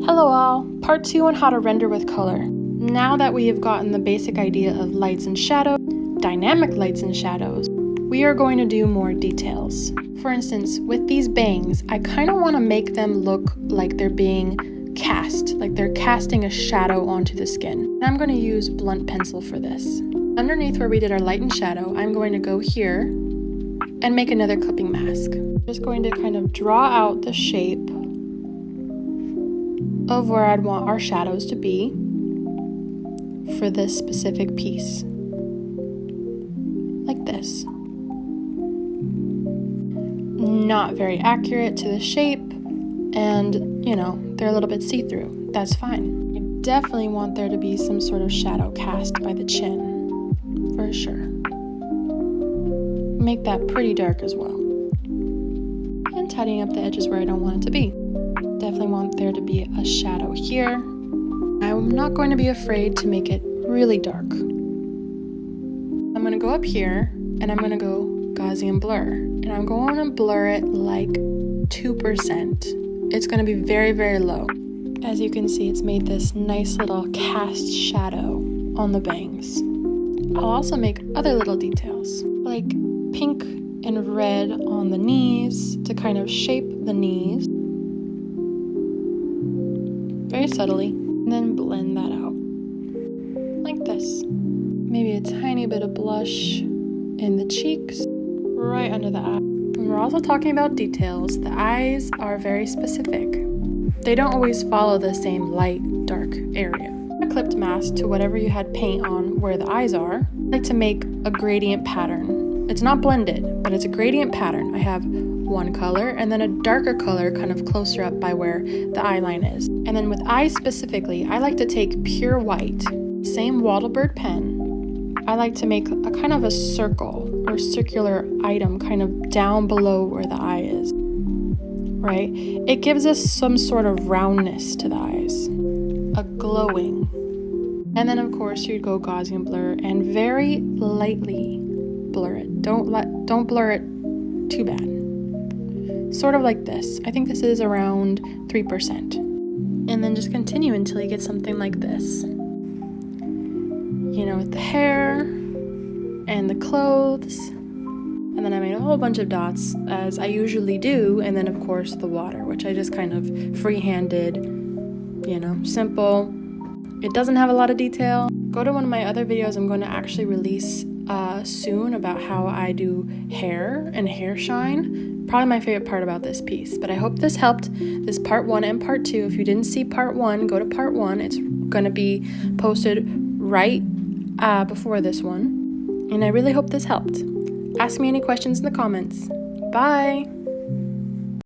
Hello all, part 2 on how to render with color. Now that we have gotten the basic idea of lights and shadows, dynamic lights and shadows, we are going to do more details. For instance, with these bangs, I kind of want to make them look like they're being cast, like they're casting a shadow onto the skin. And I'm going to use blunt pencil for this. Underneath where we did our light and shadow, I'm going to go here and make another clipping mask. Just going to kind of draw out the shape of where I'd want our shadows to be for this specific piece. Like this. Not very accurate to the shape, and they're a little bit see-through. That's fine. You definitely want there to be some sort of shadow cast by the chin, for sure. Make that pretty dark as well. And tidying up the edges where I don't want it to be. Definitely want there to be a shadow here. I'm not going to be afraid to make it really dark. I'm going to go up here and I'm going to go Gaussian blur. And I'm going to blur it like 2%. It's going to be very, very low. As you can see, it's made this nice little cast shadow on the bangs. I'll also make other little details, like pink and red on the knees to kind of shape the knees. Very subtly, and then blend that out like this. Maybe a tiny bit of blush in the cheeks, right under the eye. When we're also talking about details, the eyes are very specific. They don't always follow the same light, dark area. A clipped mask to whatever you had paint on where the eyes are. I like to make a gradient pattern. It's not blended, but it's a gradient pattern. I have one color and then a darker color kind of closer up by where the eye line is. And then with eyes specifically, I like to take pure white, same Wattlerbird pen. I like to make a kind of a circle or circular item kind of down below where the eye is, right? It gives us some sort of roundness to the eyes, a glowing. And then of course you'd go Gaussian blur and very lightly blur it. Don't blur it too bad. Sort of like this. I think this is around 3%. And then just continue until you get something like this. With the hair and the clothes. And then I made a whole bunch of dots, as I usually do. And then of course the water, which I just kind of free-handed, simple. It doesn't have a lot of detail. Go to one of my other videos I'm going to actually release soon about how I do hair and hair shine. Probably my favorite part about this piece, but I hope this helped. This part 1 and part 2. If you didn't see part 1, go to part 1. It's going to be posted right before this one, and I really hope this helped. Ask me any questions in the comments. Bye!